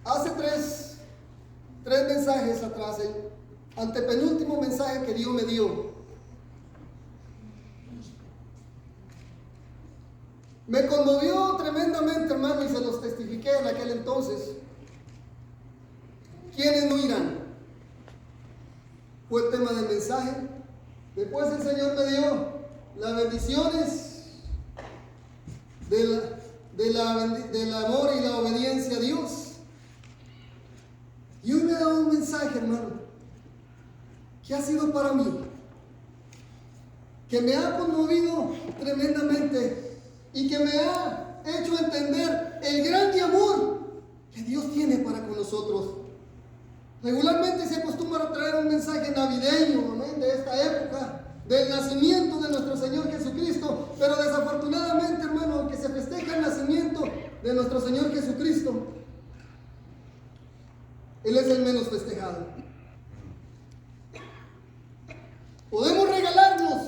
Hace tres mensajes atrás, el antepenúltimo mensaje que Dios me dio, me conmovió tremendamente, hermano, y se los testifiqué en aquel entonces. ¿Quiénes no irán? Fue el tema del mensaje. Después el Señor me dio las bendiciones del amor y la obediencia a Dios. Y hoy me da un mensaje, hermano, que ha sido para mí, que me ha conmovido tremendamente y que me ha hecho entender el grande amor que Dios tiene para con nosotros. Regularmente se acostumbra a traer un mensaje navideño, ¿no?, de esta época, del nacimiento de nuestro Señor Jesucristo, pero desafortunadamente, hermano, aunque se festeja el nacimiento de nuestro Señor Jesucristo, Él es el menos festejado. Podemos regalarnos,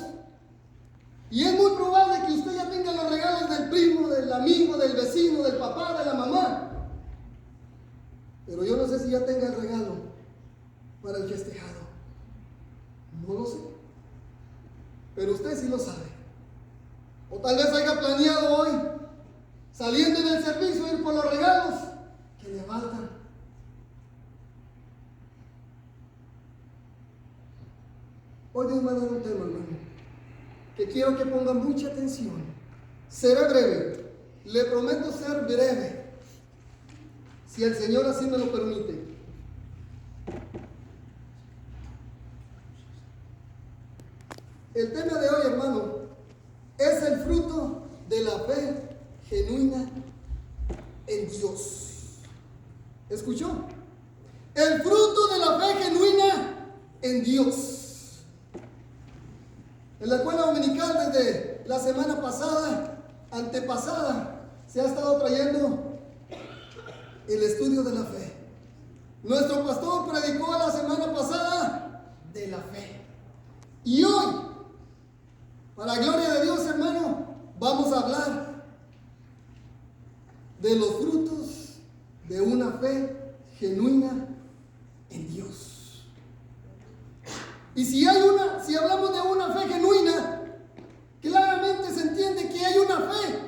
y es muy probable que usted ya tenga los regalos del primo, del amigo, del vecino, del papá, de la mamá, pero yo no sé si ya tenga el regalo para el festejado. No lo sé, pero usted sí lo sabe. O tal vez haya planeado hoy, saliendo del servicio, ir por los regalos que le faltan. Hoy Dios me ha dado un tema, hermano, que quiero que pongan mucha atención. Seré breve, le prometo ser breve, si el Señor así me lo permite. El tema de hoy, hermano, es el fruto de la fe genuina en Dios. ¿Escuchó? El fruto de la fe genuina en Dios. En la escuela dominical, desde la semana pasada, antepasada, se ha estado trayendo el estudio de la fe. Nuestro pastor predicó la semana pasada de la fe. Y hoy, para gloria de Dios, hermano, vamos a hablar de los frutos de una fe genuina en Dios. Y si hablamos de una fe genuina, claramente se entiende que hay una fe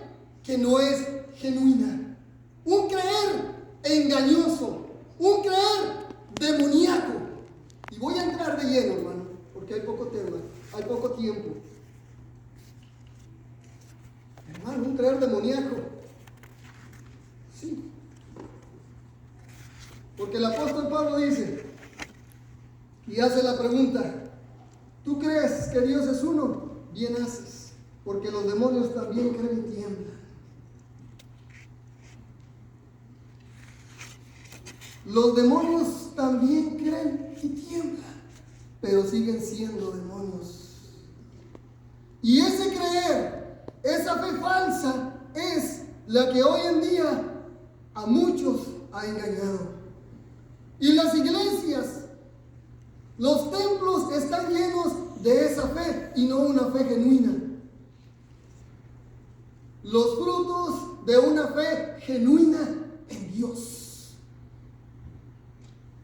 que no es genuina. Un creer engañoso, un creer demoníaco. Y voy a entrar de lleno, hermano, porque hay poco tema, hay poco tiempo. Hermano, un creer demoníaco. Sí. Porque el apóstol Pablo dice, y hace la pregunta, ¿tú crees que Dios es uno? Bien haces, porque los demonios también creen y tiemblan. Los demonios también creen y tiemblan, pero siguen siendo demonios. Y ese creer, esa fe falsa, es la que hoy en día a muchos ha engañado. Y las iglesias, los templos están llenos de esa fe y no una fe genuina. Los frutos de una fe genuina en Dios.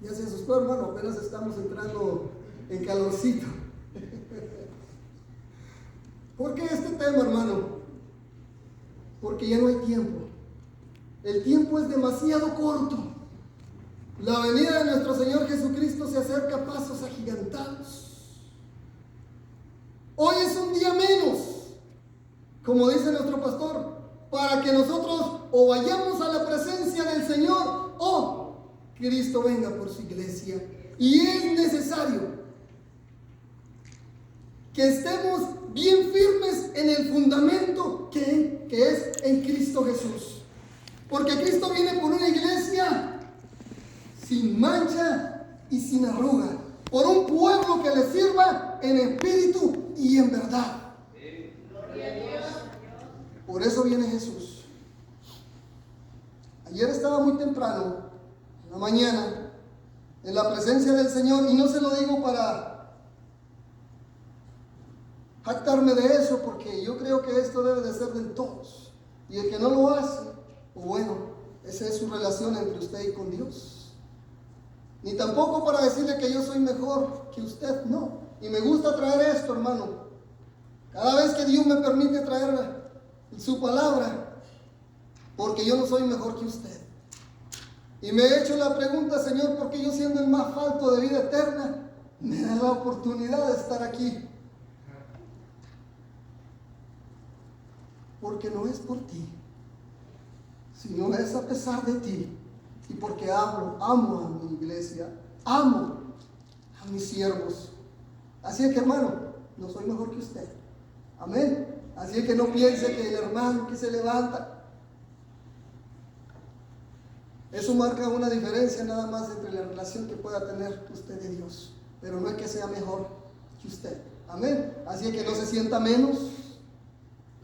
Ya se asustó, hermano, apenas estamos entrando en calorcito. ¿Por qué este tema, hermano? Porque ya no hay tiempo. El tiempo es demasiado corto. La venida de nuestro Señor Jesucristo se acerca a pasos agigantados. Hoy es un día menos, como dice nuestro pastor, para que nosotros o vayamos a la presencia del Señor o Cristo venga por su iglesia. Y es necesario que estemos bien firmes en el fundamento que es en Cristo Jesús. Porque Cristo viene por una iglesia sin mancha y sin arruga, por un pueblo que le sirva en espíritu y en verdad. Por eso viene Jesús. Ayer estaba muy temprano, en la mañana, en la presencia del Señor, y no se lo digo para jactarme de eso, porque yo creo que esto debe de ser de todos, y el que no lo hace, pues bueno, es Esa es su relación entre usted y con Dios. Ni tampoco para decirle que yo soy mejor que usted, no. Y me gusta traer esto, hermano. Cada vez que Dios me permite traer su palabra, porque yo no soy mejor que usted. Y me he hecho la pregunta, Señor, ¿por qué yo, siendo el más falto de vida eterna, me da la oportunidad de estar aquí? Porque no es por ti, sino es a pesar de ti. Y porque amo a mi iglesia, amo a mis siervos. Así es que, hermano, no soy mejor que usted. Amén. Así es que no piense que el hermano que se levanta, eso marca una diferencia nada más entre la relación que pueda tener usted y Dios. Pero no es que sea mejor que usted. Amén. Así es que no se sienta menos.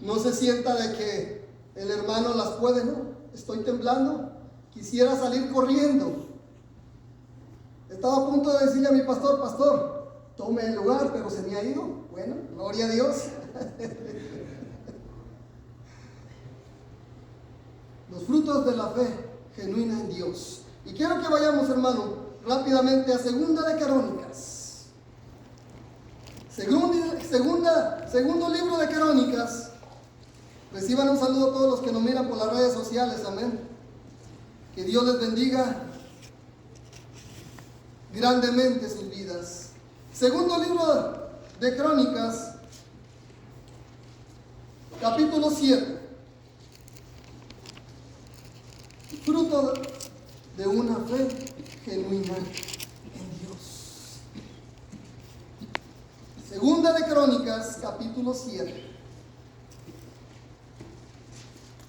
No se sienta de que el hermano las puede. No, estoy temblando. Quisiera salir corriendo. Estaba a punto de decirle a mi pastor, pastor, tome el lugar, pero se me ha ido. Bueno, gloria a Dios. Los frutos de la fe genuina en Dios. Y quiero que vayamos, hermano, rápidamente a Segunda de Crónicas. Segundo libro de Crónicas. Reciban un saludo a todos los que nos miran por las redes sociales. Amén. Que Dios les bendiga grandemente sus vidas. Segundo libro de Crónicas, capítulo 7. Fruto de una fe genuina en Dios. Segunda de Crónicas, capítulo 7,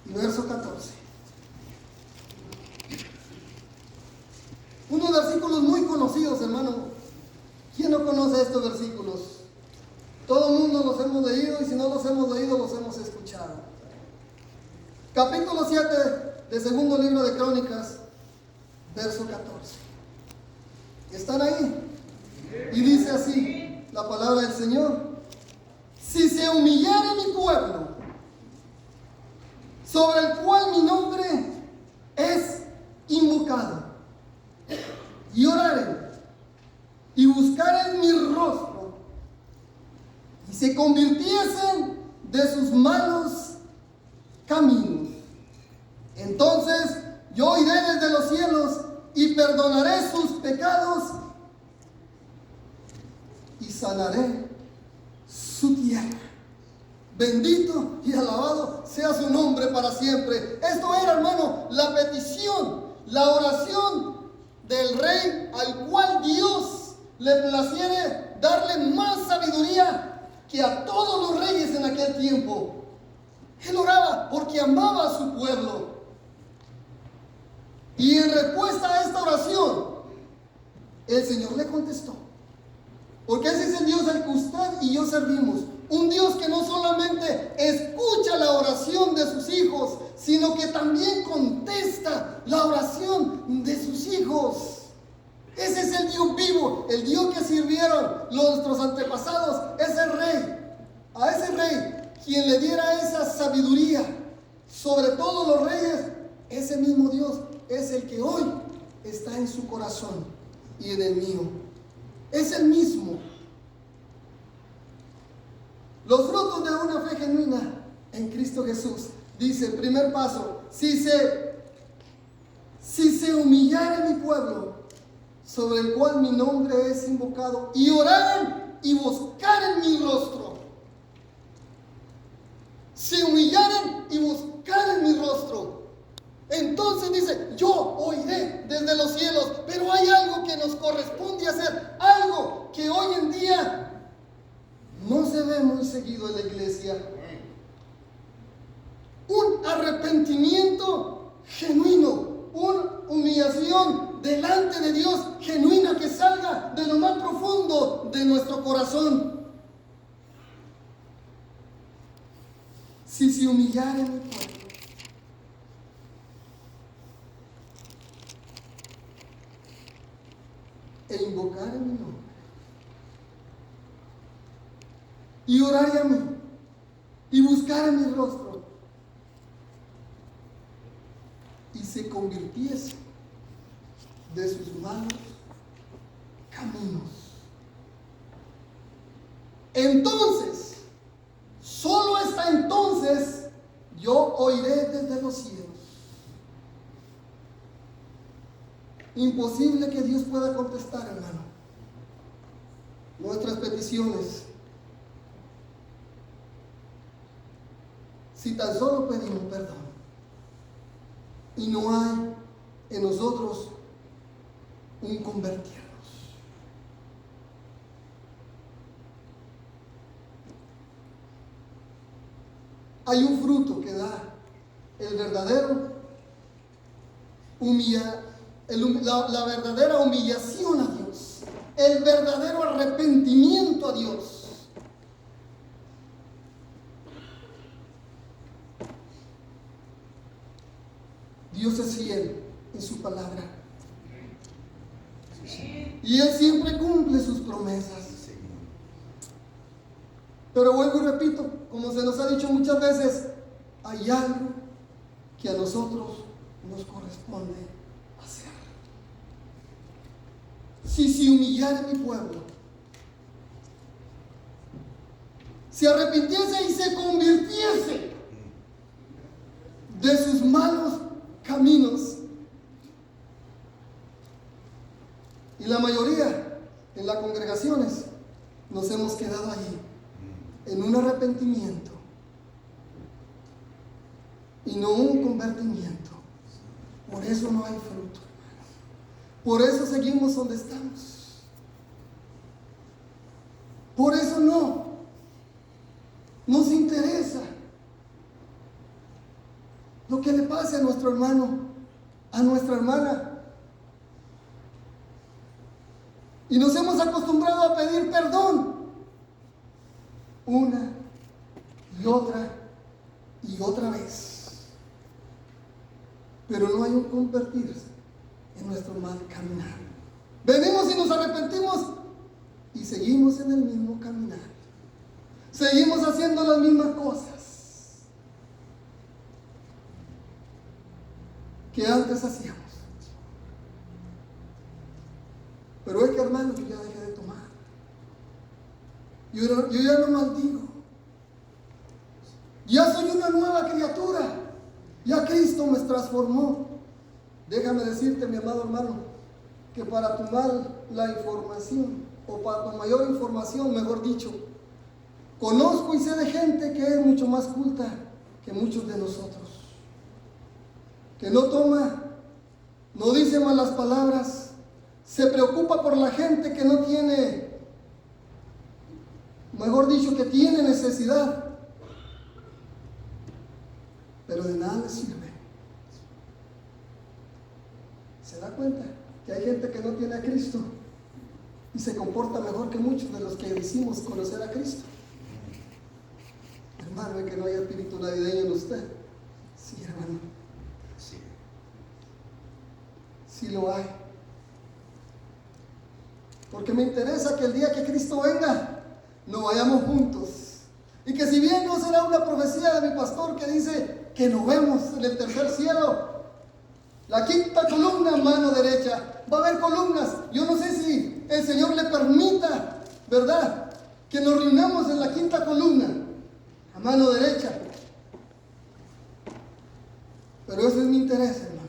y verso 14. Unos versículos muy conocidos, hermano. ¿Quién no conoce estos versículos? Todo el mundo los hemos leído, y si no los hemos leído, los hemos escuchado. Capítulo 7 de segundo libro de Crónicas, verso 14. ¿Están ahí? Y dice así la palabra del Señor: si se humillare mi pueblo, sobre el cual mi nombre es invocado, y oraren y buscaren mi rostro, y se convirtiesen de sus malos caminos, entonces yo iré desde los cielos y perdonaré sus pecados y sanaré su tierra. Bendito y alabado sea su nombre para siempre. Esto era, hermano, la petición, la oración del rey, al cual Dios le placiere darle más sabiduría que a todos los reyes en aquel tiempo. Él oraba porque amaba a su pueblo. Y en respuesta a esta oración, el Señor le contestó. Porque ese es el Dios al que usted y yo servimos. Un Dios que no solamente escucha la oración de sus hijos, sino que también contesta la oración de sus hijos. Ese es el Dios vivo, el Dios que sirvieron nuestros antepasados, ese rey. A ese rey, quien le diera esa sabiduría sobre todos los reyes, ese mismo Dios es el que hoy está en su corazón y en el mío. Es el mismo. Los frutos de una fe genuina en Cristo Jesús. Dice, primer paso, si se humillare mi pueblo, sobre el cual mi nombre es invocado, y oraren y buscaren mi rostro. Si humillaren y buscaren mi rostro, entonces dice, yo oiré desde los cielos. Pero hay algo que nos corresponde hacer, algo que hoy en día no se ve muy seguido en la iglesia. Un arrepentimiento genuino, una humillación delante de Dios genuina que salga de lo más profundo de nuestro corazón. Si se humillare mi pueblo, e invocare mi nombre, y orare a mí, y buscar mi rostro, y se convirtiese de sus malos caminos. Entonces, solo hasta entonces, yo oiré desde los cielos. Imposible que Dios pueda contestar, hermano, nuestras peticiones si tan solo pedimos perdón y no hay en nosotros un convertirnos. Hay un fruto que da el verdadero la verdadera humillación a Dios, el verdadero arrepentimiento a Dios. Dios es fiel en su palabra y Él siempre cumple sus promesas. Pero vuelvo y repito, como se nos ha dicho muchas veces, hay algo que a nosotros nos corresponde hacer. Si se humillara mi pueblo, se arrepintiese y se convirtiese de sus malos caminos. Y la mayoría en las congregaciones nos hemos quedado allí en un arrepentimiento y no un convertimiento. Por eso no hay fruto. Por eso seguimos donde estamos. Por eso no nos interesa lo que le pase a nuestro hermano, a nuestra hermana. Y nos hemos acostumbrado a pedir perdón una y otra vez. Pero no hay un convertirse en nuestro mal caminar. Venimos y nos arrepentimos y seguimos en el mismo caminar. Seguimos haciendo las mismas cosas que antes hacíamos. Pero es que, hermano, yo ya dejé de tomar. Yo ya no maldigo. Ya soy una nueva criatura. Ya Cristo me transformó. Déjame decirte, mi amado hermano, que para tomar la información, o para tu mayor información, mejor dicho, conozco y sé de gente que es mucho más culta que muchos de nosotros, que no toma, no dice malas palabras, se preocupa por la gente que no tiene, mejor dicho, que tiene necesidad, pero de nada le sirve. ¿Se da cuenta que hay gente que no tiene a Cristo y se comporta mejor que muchos de los que decimos conocer a Cristo? Hermano, es que no hay espíritu navideño en usted. Sí, hermano. Sí lo hay. Porque me interesa que el día que Cristo venga, nos vayamos juntos. Y que si bien no será una profecía de mi pastor que dice que nos vemos en el tercer cielo, la quinta columna, mano derecha, va a haber columnas. Yo no sé si el Señor le permita, ¿verdad?, que nos reunamos en la quinta columna, a mano derecha. Pero ese es mi interés, hermanos.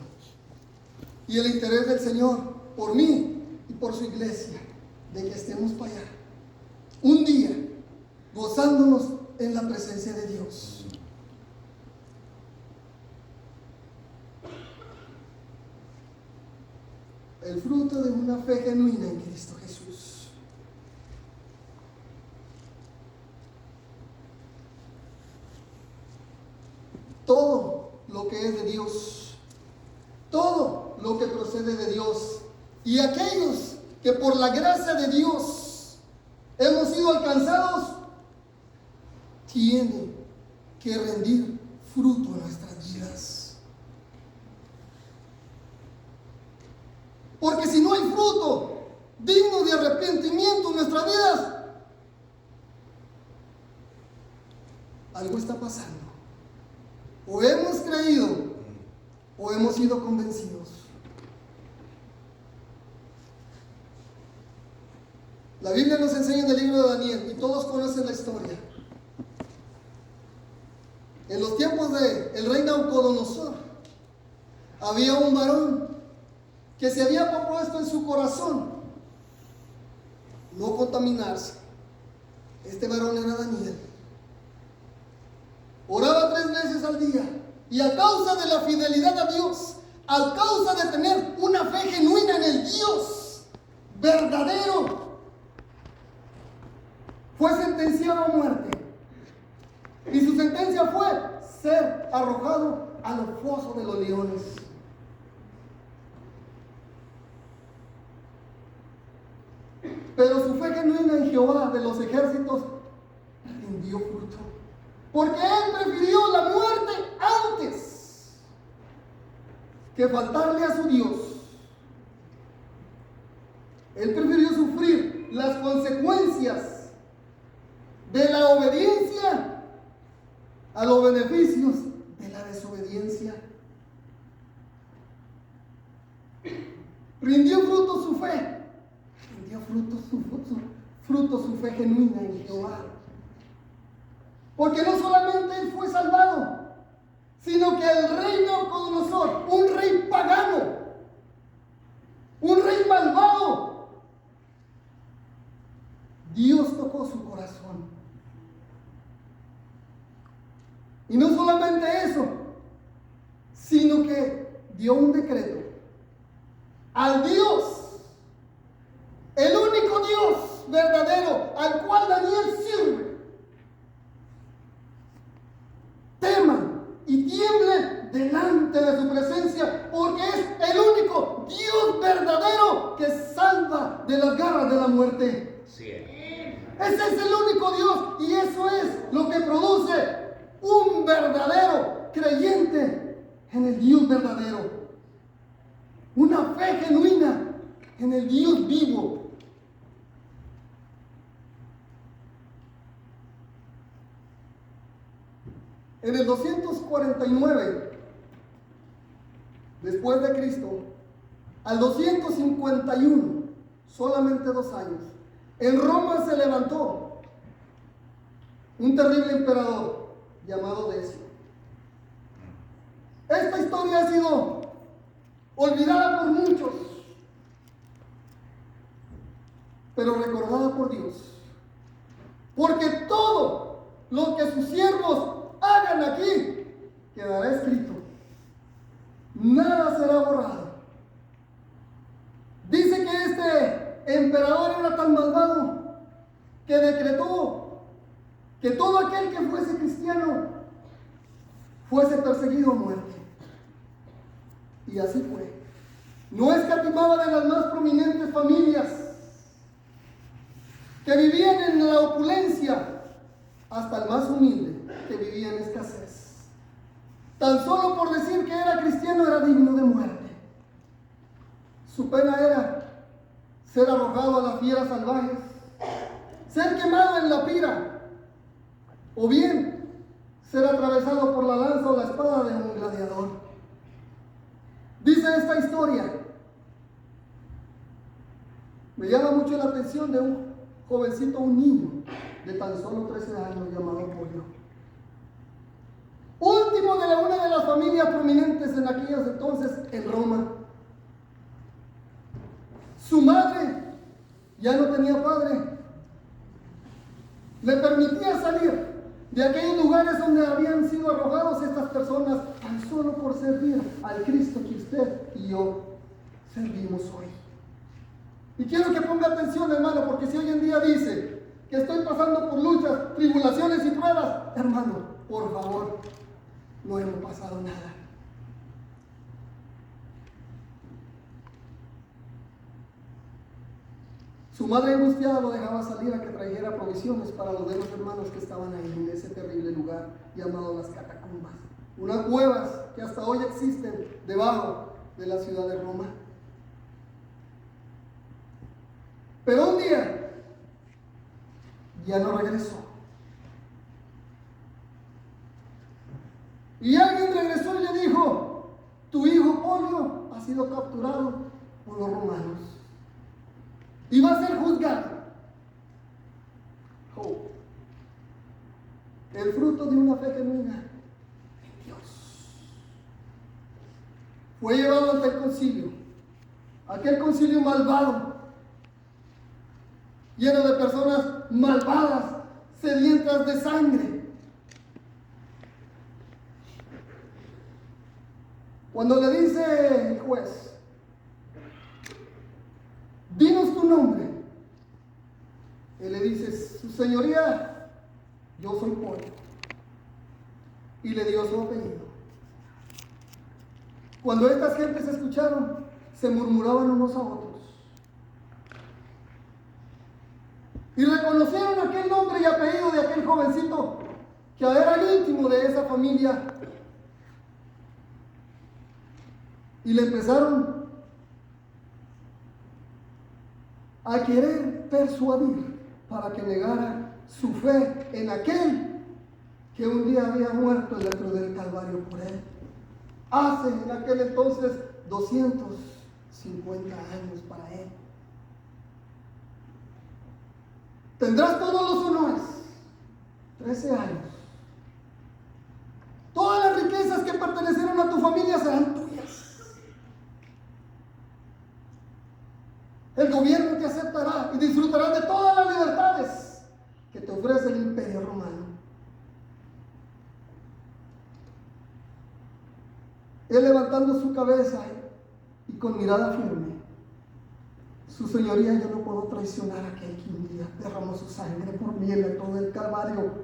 Y el interés del Señor por mí y por su iglesia, de que estemos para allá, un día, gozándonos en la presencia de Dios. El fruto de una fe genuina en Cristo Jesús. Todo lo que es de Dios, todo lo que procede de Dios, y aquellos que por la gracia de Dios hemos sido alcanzados, tienen que rendir fruto en nuestras vidas. Porque si no hay fruto digno de arrepentimiento en nuestras vidas, algo está pasando. O hemos creído, o hemos sido convencidos? La Biblia nos enseña en el libro de Daniel, y todos conocen la historia. En los tiempos del rey Nabucodonosor, había un varón que se había propuesto en su corazón no contaminarse. Este varón era Daniel. Oraba 3 veces al día, y a causa de la fidelidad a Dios, a causa de tener una fe genuina en el Dios verdadero, fue sentenciado a muerte. Y su sentencia fue ser arrojado a los fosos de los leones. Pero su fe genuina en Jehová de los ejércitos rindió fruto, porque él prefirió la muerte antes que faltarle a su Dios. Él prefirió sufrir las consecuencias de la obediencia a los beneficios de la desobediencia. Rindió fruto su fe. Rindió fruto su fe genuina en Jehová. Porque no solamente él fue salvado, sino que el rey Nabucodonosor, un rey pagano, un rey malvado, Dios tocó su corazón. Y no solamente eso, sino que dio un decreto al Dios, el único Dios verdadero al cual Daniel sirve. Teman y tiemblen delante de su presencia, porque es el único Dios verdadero que salva de las garras de la muerte. Sí. Ese es el único Dios, y eso es lo que produce un verdadero creyente en el Dios verdadero. Una fe genuina en el Dios vivo. En el 249 después de Cristo, al 251, solamente 2 años, en Roma se levantó un terrible emperador llamado Decio. Esta historia ha sido olvidada por muchos, pero recordada por Dios, porque todo lo que sus siervos hagan aquí quedará escrito, nada será borrado. Dice que este emperador era tan malvado que decretó que todo aquel que fuese cristiano fuese perseguido a muerte. Y así fue. No escatimaba de las más prominentes familias que vivían en la opulencia hasta el más humilde que vivía en escasez. Tan solo por decir que era cristiano era digno de muerte. Su pena era ser arrojado a las fieras salvajes, ser quemado en la pira, o bien ser atravesado por la lanza o la espada de un gladiador. Dice esta historia, me llama mucho la atención, de un jovencito, un niño de tan solo 13 años llamado Polio, último de una de las familias prominentes en aquellos entonces en Roma. Su madre ya no tenía padre, le permitía salir de aquellos lugares donde habían sido arrojados estas personas tan solo por servir al Cristo que usted y yo servimos hoy. Y quiero que ponga atención, hermano, porque si hoy en día dice que estoy pasando por luchas, tribulaciones y pruebas, hermano, por favor, no hemos pasado nada. Su madre angustiada lo dejaba salir a que trajera provisiones para los demás hermanos que estaban ahí en ese terrible lugar llamado las catacumbas, unas cuevas que hasta hoy existen debajo de la ciudad de Roma. Pero un día ya no regresó. Y alguien regresó y le dijo: tu hijo Polio ha sido capturado por los romanos y va a ser juzgado. Oh. El fruto de una fe genuina en Dios. Fue llevado ante el concilio, aquel concilio malvado, lleno de personas malvadas, sedientas de sangre. Cuando le dice el juez, dinos tu nombre, él le dice, su señoría, yo soy Polio. Y le dio su apellido. Cuando estas gentes escucharon, se murmuraban unos a otros. Y reconocieron aquel nombre y apellido de aquel jovencito que era el íntimo de esa familia. Y le empezaron a querer persuadir para que negara su fe en aquel que un día había muerto dentro del Calvario por él. Hace en aquel entonces 250 años para él. Tendrás todos los honores, 13 años. Todas las riquezas que pertenecieron a tu familia serán tuyas. El gobierno te aceptará y disfrutarás de todas las libertades que te ofrece el Imperio Romano. Él levantando su cabeza y con mirada firme, su señoría, yo no puedo traicionar a aquel que un día derramó su sangre por mí en el letrero del Calvario.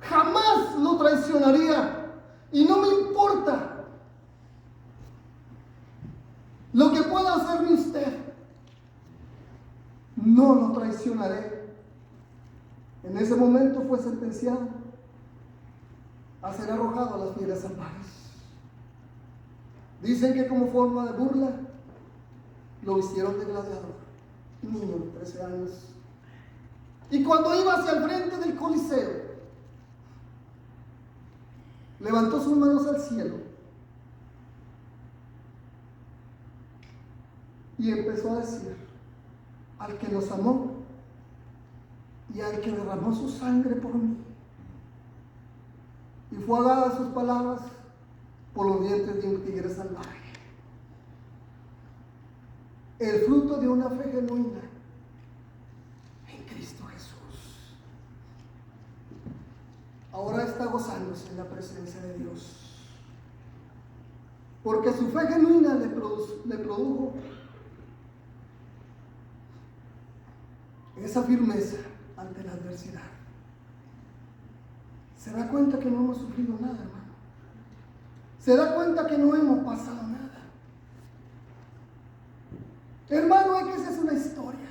Jamás lo traicionaría y no me importa lo que pueda hacerme usted. No lo traicionaré. En ese momento fue sentenciado a ser arrojado a las fieras salvajes. Dicen que como forma de burla lo vistieron de gladiador, un niño de 13 años. Y cuando iba hacia el frente del Coliseo, levantó sus manos al cielo y empezó a decir, al que nos amó y al que derramó su sangre por mí. Y fue dada sus palabras por los dientes de un tigre salvaje. El fruto de una fe genuina en Cristo Jesús. Ahora está gozándose en la presencia de Dios. Porque su fe genuina le produjo esa firmeza ante la adversidad. Se da cuenta que no hemos sufrido nada, hermano. Se da cuenta que no hemos pasado nada. Hermano, es que esa es una historia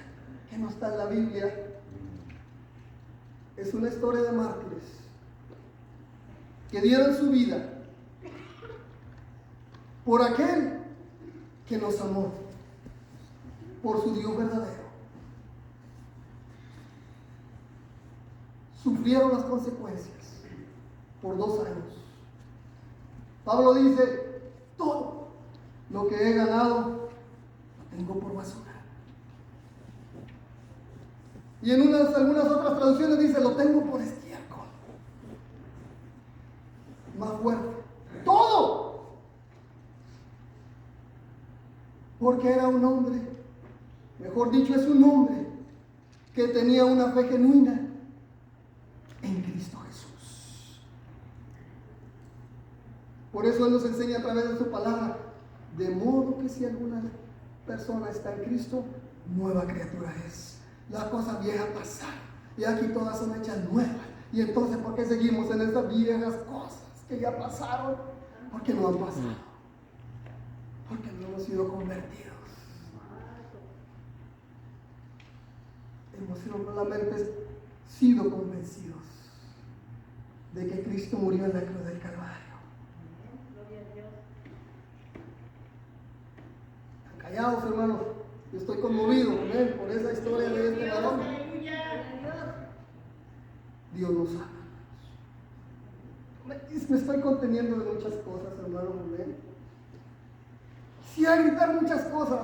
que no está en la Biblia. Es una historia de mártires que dieron su vida por aquel que nos amó, por su Dios verdadero. Sufrieron las consecuencias por 2 años. Pablo dice, todo lo que he ganado lo tengo por basura. Y en algunas otras traducciones dice, lo tengo por estiércol. Más fuerte. Todo. Porque era un hombre, mejor dicho, es un hombre que tenía una fe genuina en Cristo Jesús. Por eso Él nos enseña a través de su palabra, de modo que si alguna persona está en Cristo, nueva criatura es. Las cosas viejas pasaron y aquí todas son hechas nuevas. Y entonces, ¿por qué seguimos en estas viejas cosas que ya pasaron? Porque no han pasado. Porque no hemos sido convertidos. Hemos solamente sido convencidos de que Cristo murió en la cruz del Calvario. Están callados, hermanos. Yo estoy conmovido por esa historia de este varón. Dios nos ama. Me estoy conteniendo de muchas cosas, hermanos. hermano Rubén. Quisiera gritar muchas cosas,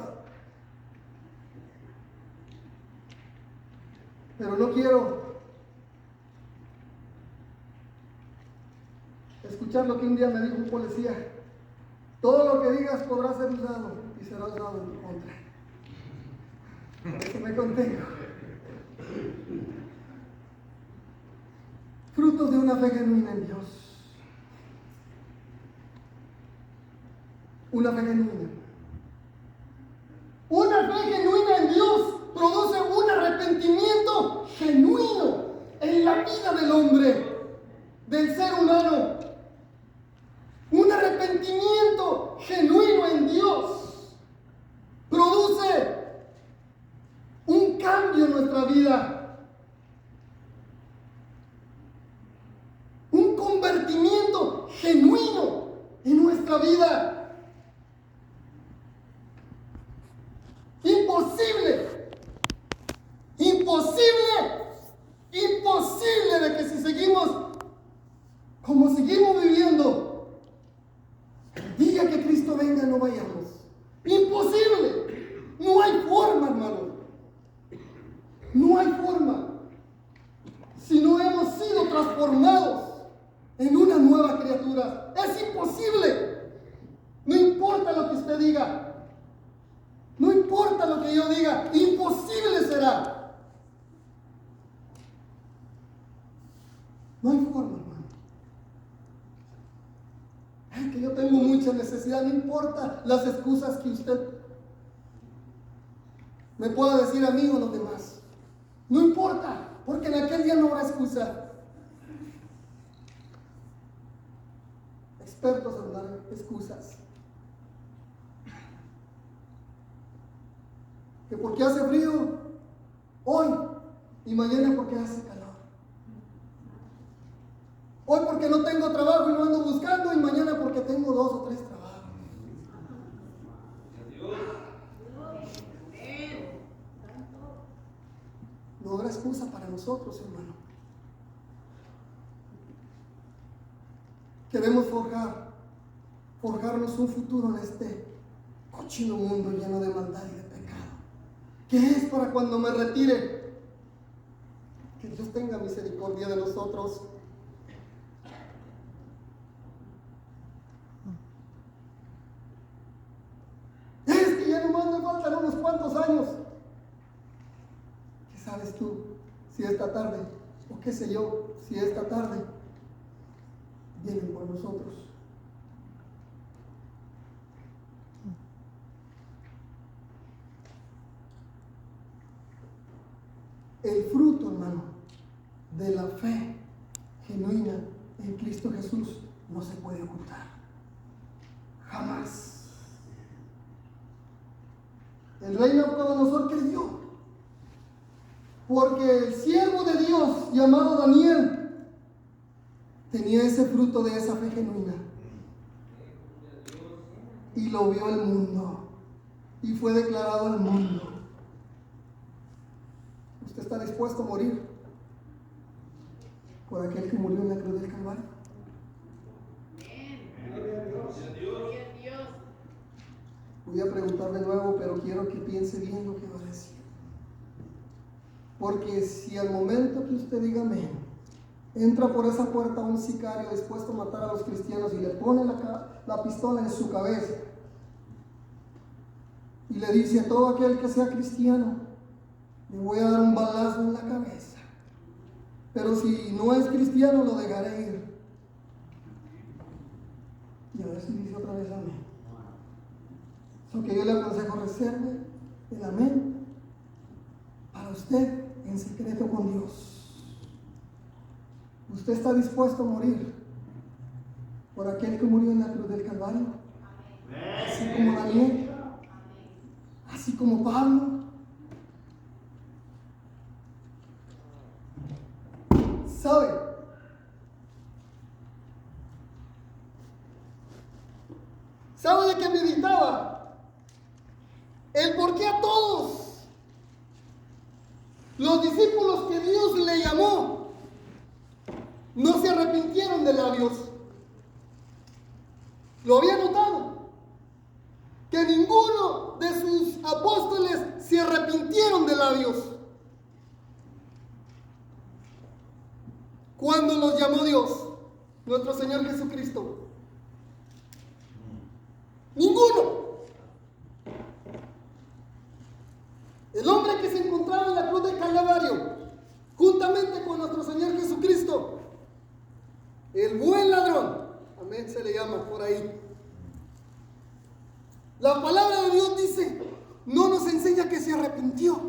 pero no quiero escuchar lo que un día me dijo un policía: todo lo que digas podrá ser usado y será usado en tu contra. Por eso me contengo. Frutos de una fe genuina en Dios. Una fe genuina. Una fe genuina en Dios produce un arrepentimiento genuino en la vida del hombre, del ser humano. Un arrepentimiento genuino en Dios produce un cambio en nuestra vida, un convertimiento genuino en nuestra vida. Imposible de que si seguimos como seguimos viviendo, el día que Cristo venga no vayamos. Imposible. No hay forma, hermano. No hay forma. Si no hemos sido transformados en una nueva criatura, es imposible. No importa lo que usted diga. No importa lo que yo diga, imposible será. No hay forma, hermano. Es que yo tengo mucha necesidad, no importa las excusas que usted me pueda decir a mí o a los demás. No importa, porque en aquel día no habrá excusa. Expertos en dar excusas. Que porque hace frío hoy y mañana porque hace calor. Hoy porque no tengo trabajo y no ando buscando, y mañana porque tengo 2 o 3 trabajos. No habrá excusa para nosotros, hermano. Queremos forjarnos un futuro en este cochino mundo lleno de maldad y de pecado. ¿Qué es para cuando me retire? Que Dios tenga misericordia de nosotros. Es que ya nomás me faltan unos cuantos años. ¿Qué sabes tú si esta tarde, o qué sé yo, si esta tarde vienen por nosotros? El fruto, hermano, de la fe genuina en Cristo Jesús no se puede ocultar. Jamás. El rey Nabucodonosor creyó, porque el siervo de Dios llamado Daniel tenía ese fruto de esa fe genuina. Y lo vio el mundo. Y fue declarado al mundo. ¿Usted está dispuesto a morir por aquel que murió en la cruz del Calvario? Voy a preguntar de nuevo, pero quiero que piense bien lo que va a decir. Porque si al momento que usted diga amén, entra por esa puerta un sicario dispuesto a matar a los cristianos y le pone la pistola en su cabeza y le dice a todo aquel que sea cristiano, le voy a dar un balazo en la cabeza, pero si no es cristiano lo dejaré ir. Y a ver si dice otra vez amén. Eso que yo le aconsejo, reserve el amén para usted en secreto con Dios. ¿Usted está dispuesto a morir por aquel que murió en la cruz del Calvario? Así como Daniel, así como Pablo. ¿Sabe de qué meditaba? El por qué a todos los discípulos que Dios le llamó no se arrepintieron de labios. Lo había notado. Que ninguno de sus apóstoles se arrepintieron de labios cuando los llamó Dios, nuestro Señor Jesucristo. Ninguno. El hombre que se encontraba en la cruz del Calvario, juntamente con nuestro Señor Jesucristo, el buen ladrón, amén, se le llama por ahí. La palabra de Dios dice, no nos enseña que se arrepintió.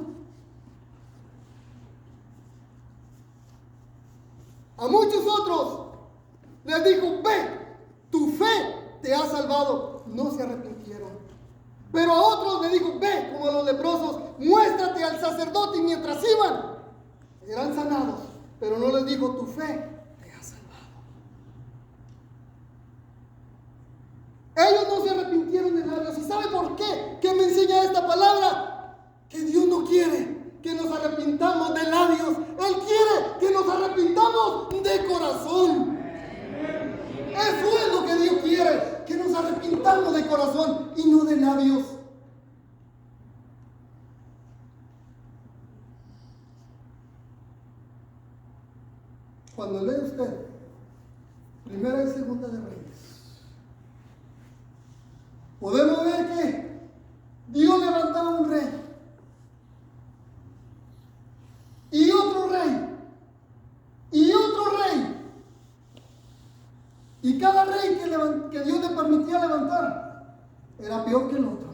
A muchos otros les dijo, ve, tu fe te ha salvado. No se arrepintieron. Pero a otros le dijo, ve, como a los leprosos, muéstrate al sacerdote. Y mientras iban, eran sanados. Pero no les dijo, tu fe te ha salvado. Ellos no se arrepintieron de labios. ¿Y sabe por qué? ¿Qué me enseña esta palabra? Que Dios no quiere que nos arrepintamos de labios. Él quiere que nos arrepintamos de corazón. Eso es lo que Dios quiere, que nos arrepintamos de corazón y no de labios. Cuando lee usted Primera y Segunda de Reyes, podemos ver que Dios levantaba un rey y otro rey y otro rey. Y cada rey que Dios le permitía levantar era peor que el otro.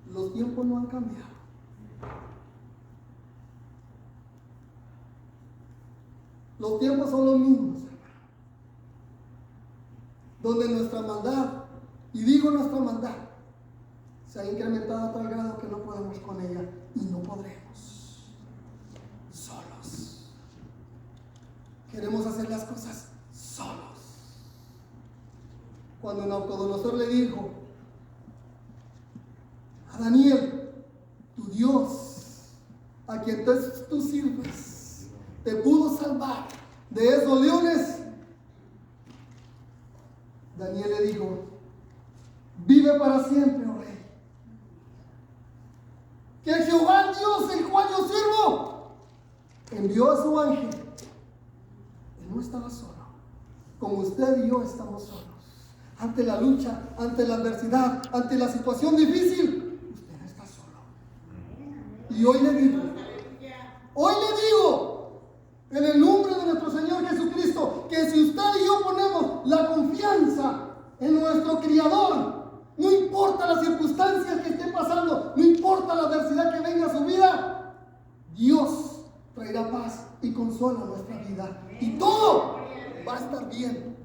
Los tiempos no han cambiado. Los tiempos son los mismos, hermano. Donde nuestra maldad, y digo nuestra maldad, se ha incrementado a tal grado que no podemos con ella y no podremos solos. Queremos hacer las cosas solos. Cuando Nabucodonosor le dijo a Daniel, tu Dios, a quien tú sirves, te pudo salvar de esos leones, Daniel le dijo, vive para siempre, oh rey. Que Jehová Dios, el cual yo sirvo, envió a su ángel. Él no estaba solo, como usted y yo estamos solos. Ante la lucha, ante la adversidad, ante la situación difícil, usted está solo. Y hoy le digo, en el nombre de nuestro Señor Jesucristo, que si usted y yo ponemos la confianza en nuestro Criador, no importa las circunstancias que esté pasando, no importa la adversidad que venga a su vida, Dios traerá paz y consuelo a nuestra vida. Y todo va a estar bien.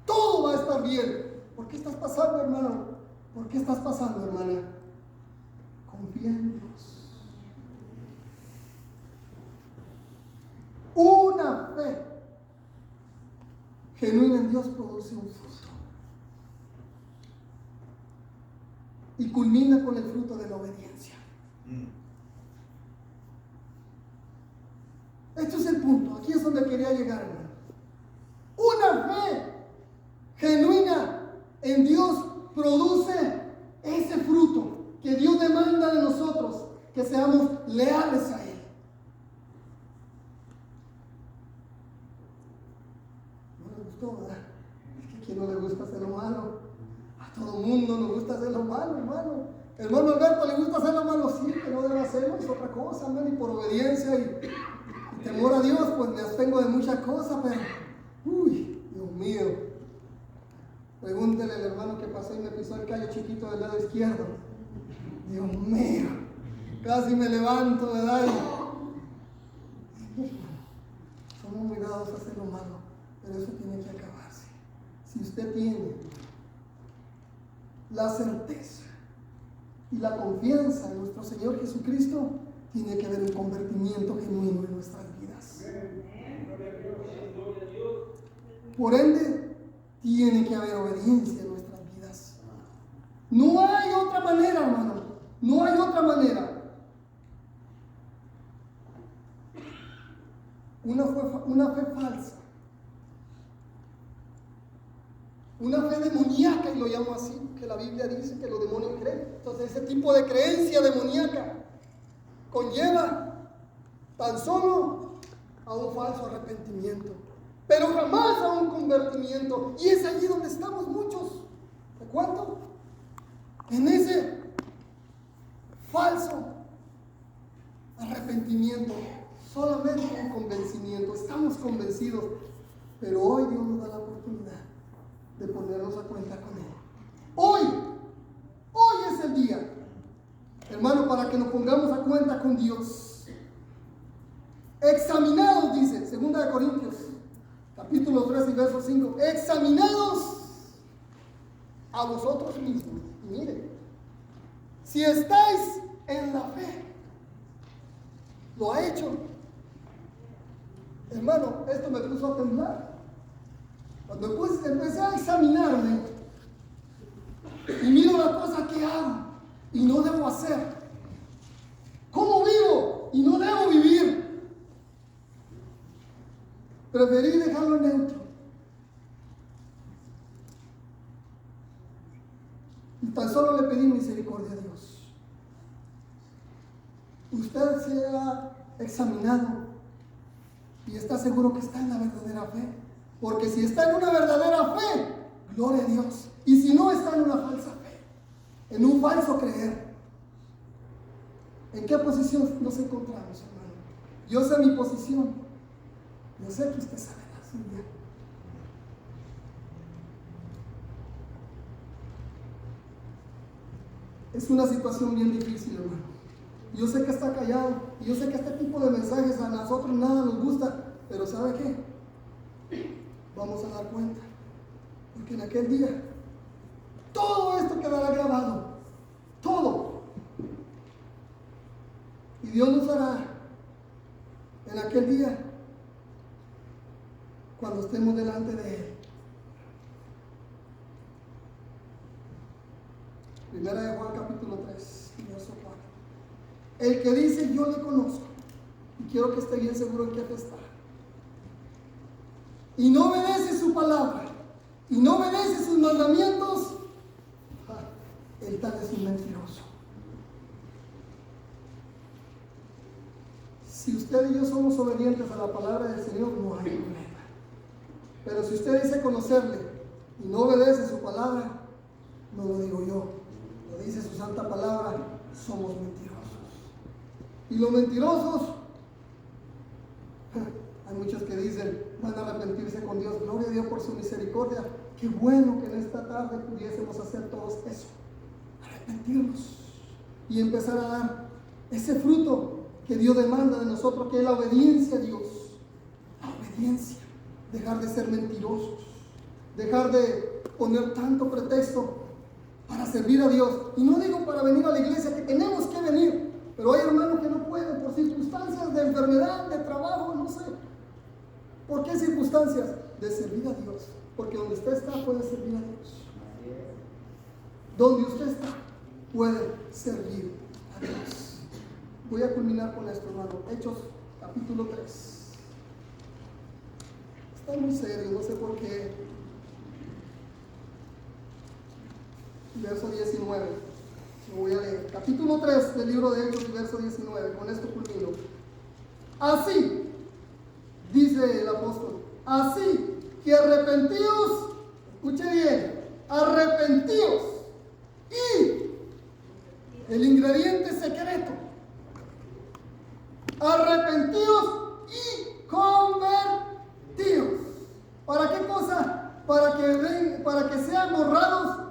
Todo va a estar bien. ¿Por qué estás pasando, hermano? ¿Por qué estás pasando, hermana? Confía en Dios. Una fe genuina en Dios produce un fruto. Y culmina con el fruto de la obediencia. Este es el punto. Aquí es donde quería llegar, hermano. Una fe genuina en Dios produce ese fruto que Dios demanda de nosotros, que seamos leales a Él. ¿No le gustó, verdad? Es que a quién no le gusta hacer lo malo. A todo mundo nos gusta hacer lo malo, hermano. Hermano Alberto, ¿le gusta hacer lo malo? Sí, pero no debe hacerlo, es otra cosa, hermano. Y por obediencia y temor a Dios, pues me abstengo de muchas cosas, pero uy, Dios mío. Pregúntele al hermano que pasó y me pisó el callo chiquito del lado izquierdo. Dios mío, casi me levanto, ¿verdad? Somos muy dados a hacer lo malo, pero eso tiene que acabarse. Si usted tiene la certeza y la confianza en nuestro Señor Jesucristo, tiene que haber un convertimiento genuino en nuestras vidas. Por ende, tiene que haber obediencia en nuestras vidas. No hay otra manera, hermano. No hay otra manera. Una fe falsa. una fe demoníaca, y lo llamo así, que la Biblia dice que los demonios creen. Entonces ese tipo de creencia demoníaca conlleva tan solo a un falso arrepentimiento, pero jamás a un convertimiento. Y es allí donde estamos muchos. ¿De acuerdo? En ese falso arrepentimiento, solamente un convencimiento. Estamos convencidos, pero hoy Dios nos da la oportunidad de ponernos a cuenta con Él. Hoy es el día, hermano, para que nos pongamos a cuenta con Dios. Examinados, dice 2 Corintios, capítulo 3 y verso 5. Examinados a vosotros mismos. Y miren, si estáis en la fe, lo ha hecho. Hermano, esto me puso a temblar. Cuando empecé a examinarme y miro la cosa que hago y no debo hacer, cómo vivo y no debo vivir, preferí dejarlo neutro. Y tan solo le pedí misericordia a Dios. Usted se ha examinado y está seguro que está en la verdadera fe. Porque si está en una verdadera fe, gloria a Dios. Y si no, está en una falsa fe, en un falso creer. ¿En qué posición nos encontramos, hermano? Yo sé mi posición. Yo sé que usted sabe la suya. Es una situación bien difícil, hermano. Yo sé que está callado, y yo sé que este tipo de mensajes a nosotros nada nos gusta, pero ¿sabe qué? Vamos a dar cuenta, porque en aquel día todo esto quedará grabado, todo, y Dios nos hará en aquel día cuando estemos delante de Él. Primera de Juan capítulo 3, verso 4. El que dice yo le conozco, y quiero que esté bien seguro en qué fe está, y no obedece su palabra, y no obedece sus mandamientos, el tal es un mentiroso. Si usted y yo somos obedientes a la palabra del Señor, no hay problema. Pero si usted dice conocerle y no obedece su palabra, no lo digo yo, lo dice su santa palabra, somos mentirosos. Y los mentirosos, hay muchos que dicen, van a arrepentirse con Dios. Gloria a Dios por su misericordia. Qué bueno que en esta tarde pudiésemos hacer todos eso, arrepentirnos y empezar a dar ese fruto que Dios demanda de nosotros, que es la obediencia a Dios. La obediencia, dejar de ser mentirosos, dejar de poner tanto pretexto para servir a Dios. Y no digo para venir a la iglesia, que tenemos que venir, pero hay hermanos que no pueden por circunstancias de enfermedad, de trabajo, no sé. ¿Por qué circunstancias? De servir a Dios. Porque donde usted está puede servir a Dios. Donde usted está puede servir a Dios. Voy a culminar con esto, hermano. Hechos capítulo 3. Está muy serio, no sé por qué. Verso 19. Lo voy a leer. Capítulo 3 del libro de Hechos, verso 19. Con esto culmino. Así, dice el apóstol, así que arrepentíos, escuche bien, arrepentíos, y el ingrediente secreto, arrepentíos y convertíos. ¿Para qué cosa? Para que sean borrados